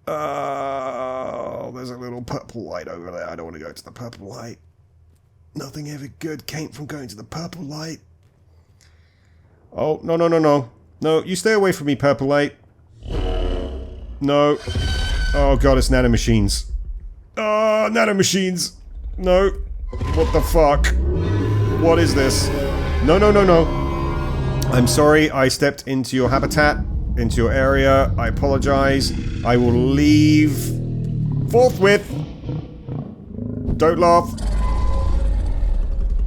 There's a little purple light over there. I don't want to go to the purple light. Nothing ever good came from going to the purple light. Oh, no, no, no, no. No, you stay away from me, purple light. No. Oh god, it's nanomachines. Oh, nanomachines. No. What the fuck? What is this? No, no, no, no. I'm sorry, I stepped into your habitat, into your area. I apologize. I will leave forthwith. Don't laugh.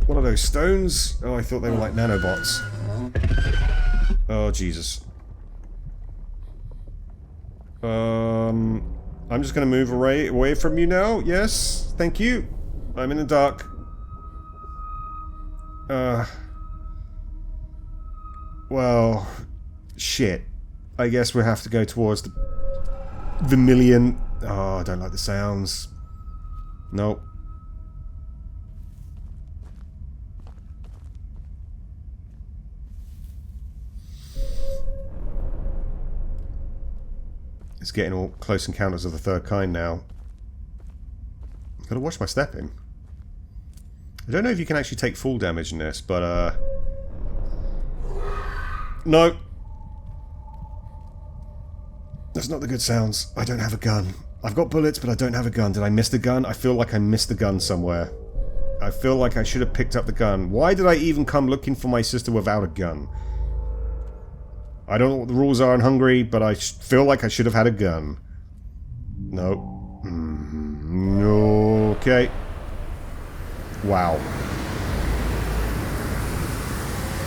What are those stones? Oh, I thought they were like nanobots. Oh, Jesus. I'm just gonna move away from you now. Yes, thank you. I'm in the dark. Well, shit. I guess we have to go towards the million. Oh, I don't like the sounds. Nope. It's getting all close encounters of the third kind now. Gotta watch my stepping. I don't know if you can actually take full damage in this, but no. That's not the good sounds. I don't have a gun. I've got bullets, but I don't have a gun. Did I miss the gun? I feel like I missed the gun somewhere. I feel like I should have picked up the gun. Why did I even come looking for my sister without a gun? I don't know what the rules are in Hungary, but I feel like I should have had a gun. No. Okay. Wow.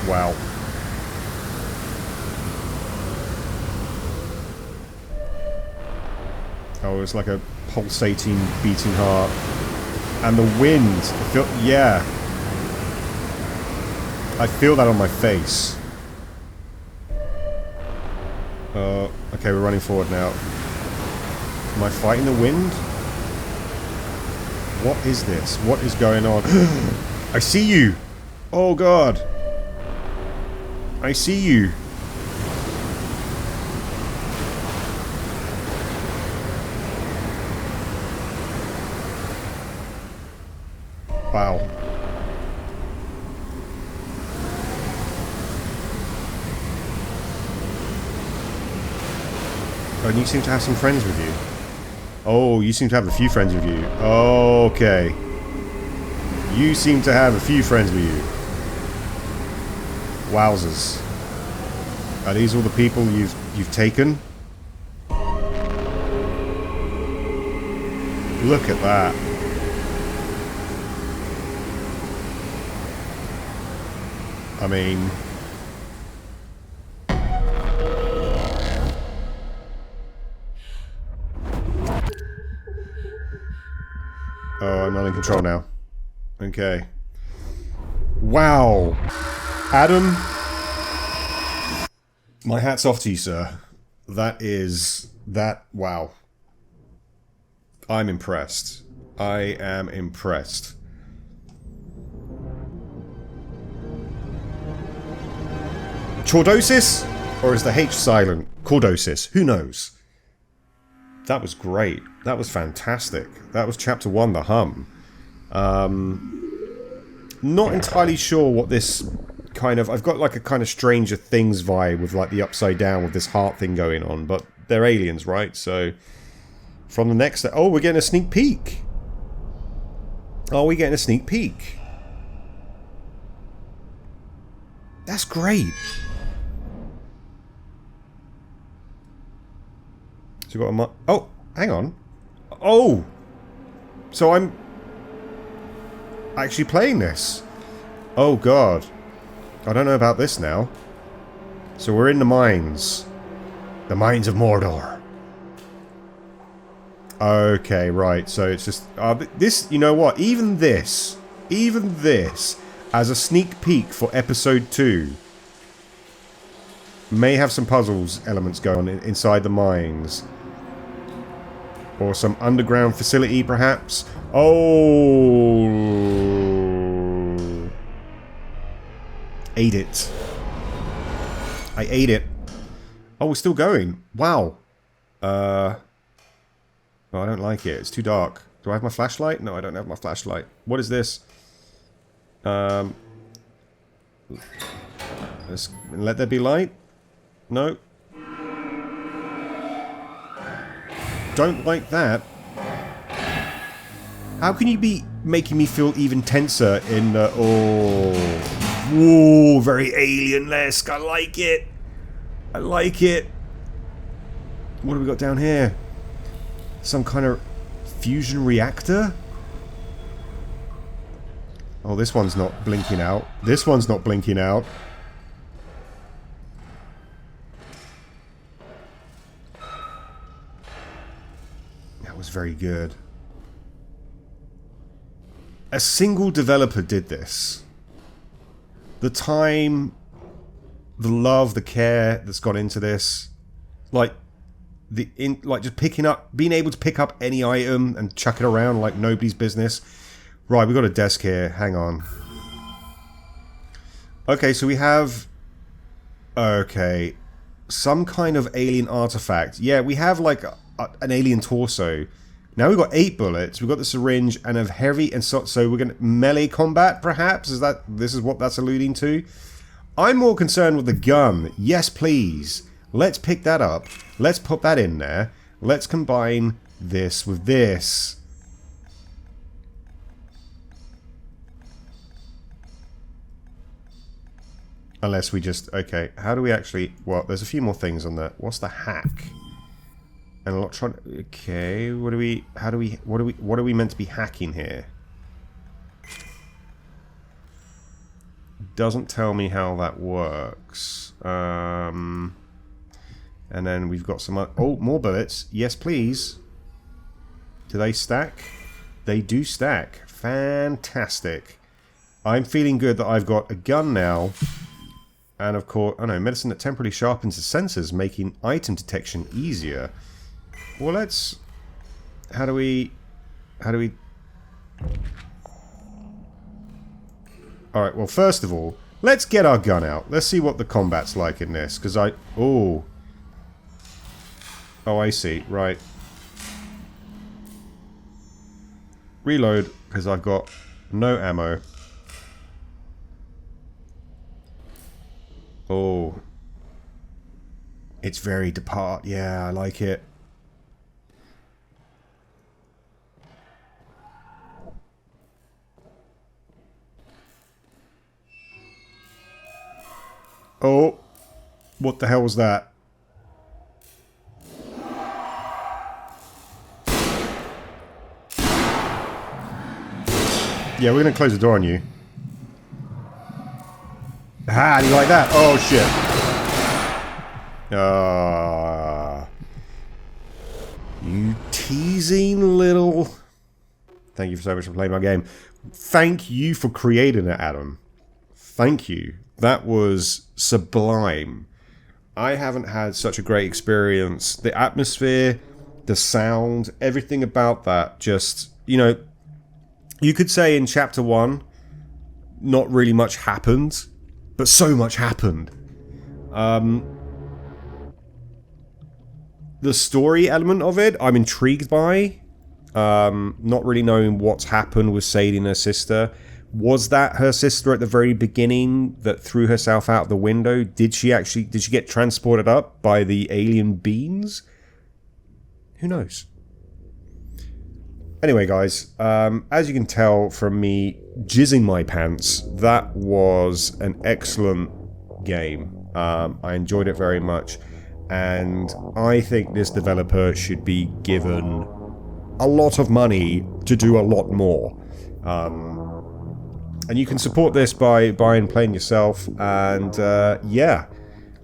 Wow. Oh, it's like a pulsating, beating heart. And the wind. Yeah. I feel that on my face. Okay, we're running forward now. Am I fighting the wind? What is this? What is going on? I see you! Oh god! I see you! Wow. Oh, and you seem to have some friends with you. Oh, you seem to have a few friends with you. Okay. You seem to have a few friends with you. Wowzers. Are these all the people you've taken? Look at that. I mean... Oh, I'm not in control now. Okay. Wow. Adam. My hat's off to you, sir. Wow. I'm impressed. I am impressed. CHORDOSIS? Or is the H silent? CHORDOSIS. Who knows? That was great. That was fantastic. That was chapter 1, The Hum. Not entirely sure what this kind of... I've got like a kind of Stranger Things vibe with like the upside down with this heart thing going on. But they're aliens, right? So from the next... Oh, we're getting a sneak peek. Oh, we're getting a sneak peek. That's great. So we've got a... Oh, hang on. Oh! So I'm... actually playing this. Oh god. I don't know about this now. So we're in the mines. The mines of Mordor. Okay, right. So it's just... this, you know what? Even this, as a sneak peek for episode 2, may have some puzzles elements going on inside the mines. Or some underground facility, perhaps. Oh! Ate it. I ate it. Oh, we're still going. Wow. Oh, I don't like it. It's too dark. Do I have my flashlight? No, I don't have my flashlight. What is this? Let's let there be light? No. Don't like that. How can you be making me feel even tenser in the... Oh. Whoa, very alien-esque. I like it. I like it. What have we got down here? Some kind of fusion reactor? Oh, this one's not blinking out. This one's not blinking out. That was very good. A single developer did this. The time, the love, the care that's gone into this, like just picking up, being able to pick up any item and chuck it around like nobody's business. Right, we got a desk here. Hang on. Okay, so we have. Okay, some kind of alien artifact. Yeah, we have like an alien torso. Now we've got 8 bullets, we've got the syringe, and a heavy and so we're going to melee combat, perhaps? This is what that's alluding to? I'm more concerned with the gun. Yes, please. Let's pick that up. Let's put that in there. Let's combine this with this. Unless we just... Okay, how do we actually... Well, there's a few more things on that. What's the hack? An electron... Okay, what are we meant to be hacking here? Doesn't tell me how that works. And then we've got some... Oh, more bullets. Yes, please. Do they stack? They do stack. Fantastic. I'm feeling good that I've got a gun now. And of course... Oh no, medicine that temporarily sharpens the sensors, making item detection easier. Well, let's... How do we... Alright, well, first of all, let's get our gun out. Let's see what the combat's like in this, because I... Oh. Oh, I see. Right. Reload, because I've got no ammo. Oh. It's very depart. Yeah, I like it. Oh. What the hell was that? Yeah, we're going to close the door on you. Ah, do you like that? Oh, shit. You teasing little... Thank you so much for playing my game. Thank you for creating it, Adam. Thank you. That was sublime. I haven't had such a great experience. The atmosphere, the sound, everything about that just, you know... You could say in Chapter 1, not really much happened, but so much happened. The story element of it, I'm intrigued by. Not really knowing what's happened with Sadie and her sister. Was that her sister at the very beginning that threw herself out the window? Did she get transported up by the alien beings? Who knows? Anyway, guys, as you can tell from me jizzing my pants, that was an excellent game. I enjoyed it very much, and I think this developer should be given a lot of money to do a lot more. And you can support this by buying and playing yourself, and yeah.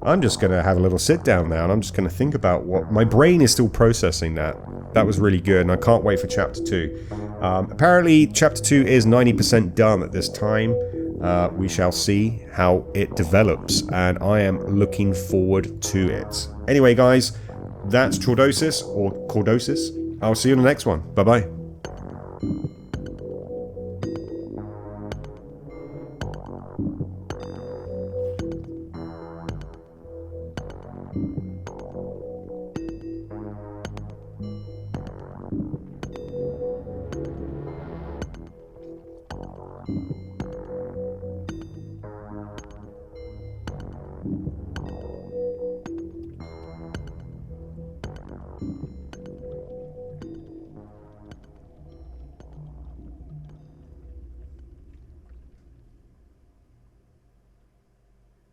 I'm just going to have a little sit down now, and I'm just going to think about what... My brain is still processing that. That was really good, and I can't wait for Chapter 2. Apparently, Chapter 2 is 90% done at this time. We shall see how it develops, and I am looking forward to it. Anyway, guys, that's CHORDOSIS, or CHORDOSIS. I'll see you in the next one. Bye-bye.